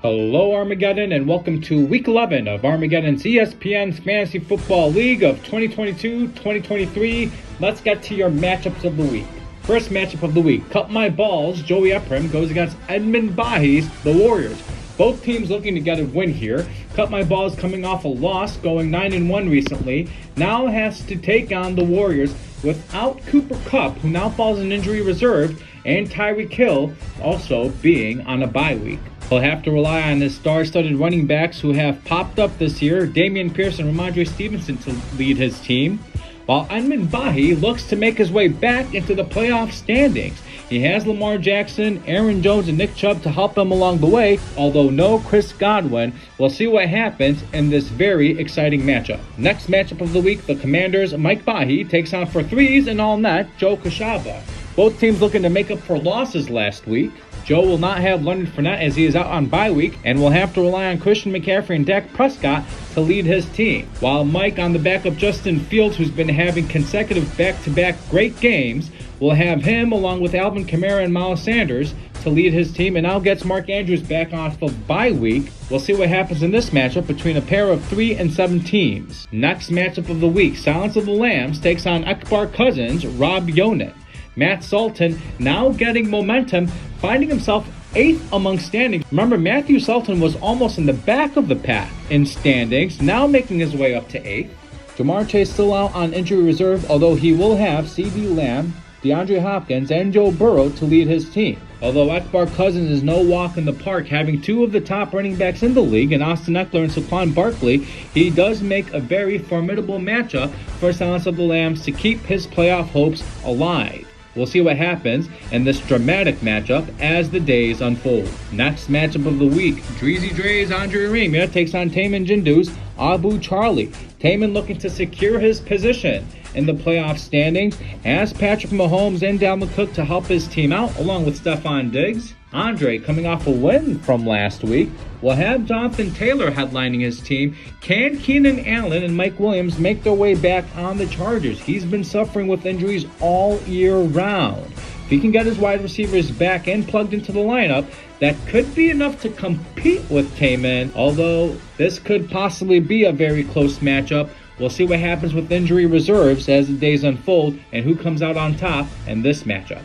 Hello Armageddon, and welcome to Week 11 of Armageddon's ESPN Fantasy Football League of 2022-2023. Let's get to your matchups of the week. First matchup of the week, Cut My Balls, Joey Ephraim goes against Edmund Bahi's, the Warriors. Both teams looking to get a win here. Cut My Balls coming off a loss, going 9-1 recently, now has to take on the Warriors without Cooper Kupp, who now falls in injury reserve, and Tyreek Hill also being on a bye week. He'll have to rely on his star-studded running backs who have popped up this year, Damian Pierce and Ramondre Stevenson, to lead his team, while Edmund Bahi looks to make his way back into the playoff standings. He has Lamar Jackson, Aaron Jones, and Nick Chubb to help him along the way, although no Chris Godwin. We'll see what happens in this very exciting matchup. Next matchup of the week, the Commanders' Mike Bahi takes on for threes and all net Joe Kashaba. Both teams looking to make up for losses last week. Joe will not have Leonard Fournette as he is out on bye week and will have to rely on Christian McCaffrey and Dak Prescott to lead his team. While Mike, on the back of Justin Fields, who's been having consecutive back-to-back great games, will have him along with Alvin Kamara and Miles Sanders to lead his team, and now gets Mark Andrews back off of bye week. We'll see what happens in this matchup between a pair of 3-7 teams. Next matchup of the week, Silence of the Lambs takes on Akbar Cousins' Rob Yonan. Matt Sultan now getting momentum, finding himself 8th among standings. Remember, Matthew Sultan was almost in the back of the pack in standings, now making his way up to 8th. Jamar Chase still out on injury reserve, although he will have CeeDee Lamb, DeAndre Hopkins, and Joe Burrow to lead his team. Although Akbar Cousins is no walk in the park, having two of the top running backs in the league in Austin Eckler and Saquon Barkley, he does make a very formidable matchup for Silence of the Lambs to keep his playoff hopes alive. We'll see what happens in this dramatic matchup as the days unfold. Next matchup of the week, Dreezy Dre's Andre Aremia takes on Taman Jindu's Abu Charlie. Taman looking to secure his position in the playoff standings as Patrick Mahomes and Dalvin Cook to help his team out, along with Stephon Diggs. Andre, coming off a win from last week, will have Jonathan Taylor headlining his team. Can Keenan Allen and Mike Williams make their way back on the Chargers? He's been suffering with injuries all year round. If he can get his wide receivers back and plugged into the lineup, that could be enough to compete with Taman, although this could possibly be a very close matchup. We'll see what happens with injury reserves as the days unfold and who comes out on top in this matchup.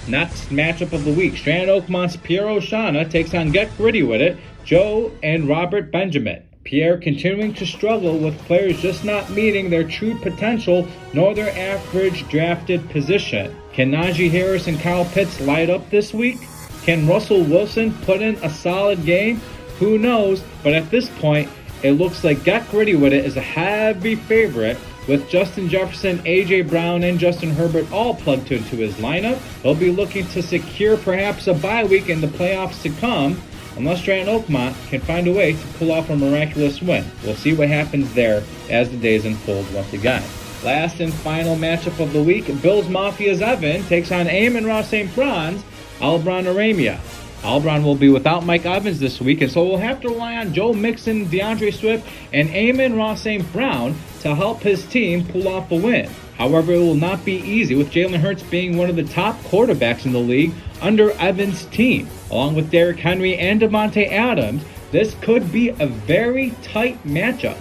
Next matchup of the week, Strand Oakmont's Pierre Oshana takes on Get Gritty With It, Joe and Robert Benjamin. Pierre continuing to struggle with players just not meeting their true potential nor their average drafted position. Can Najee Harris and Kyle Pitts light up this week? Can Russell Wilson put in a solid game? Who knows, but at this point, it looks like Get Gritty With It is a heavy favorite, with Justin Jefferson, A.J. Brown, and Justin Herbert all plugged into his lineup. He'll be looking to secure perhaps a bye week in the playoffs to come, unless Stratton Oakmont can find a way to pull off a miraculous win. We'll see what happens there as the days unfold once again. Last and final matchup of the week, Bills Mafia's Evan takes on Amon-Ra St. Brown's Albron Aremia. Albron will be without Mike Evans this week, and so we'll have to rely on Joe Mixon, DeAndre Swift, and Amon-Ra St. Brown to help his team pull off a win. However, it will not be easy, with Jalen Hurts being one of the top quarterbacks in the league under Evans' team. Along with Derrick Henry and Devontae Adams, this could be a very tight matchup.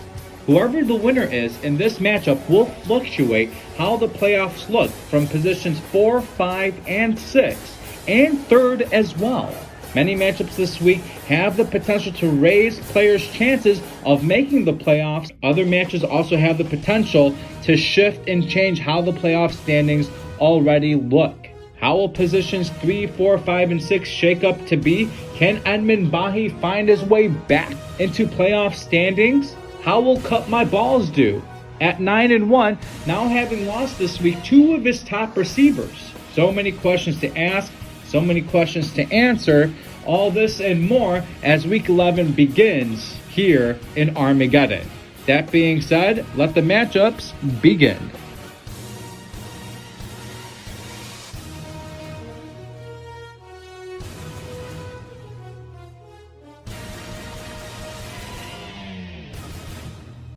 Whoever the winner is in this matchup will fluctuate how the playoffs look from positions 4, 5, and 6, and 3rd as well. Many matchups this week have the potential to raise players' chances of making the playoffs. Other matches also have the potential to shift and change how the playoff standings already look. How will positions 3, 4, 5, and 6 shake up to be? Can Edmund Bahi find his way back into playoff standings? How will Cut My Balls do at 9-1, now having lost this week 2 of his top receivers? So many questions to ask, so many questions to answer. All this and more as Week 11 begins here in Armageddon. That being said, let the matchups begin.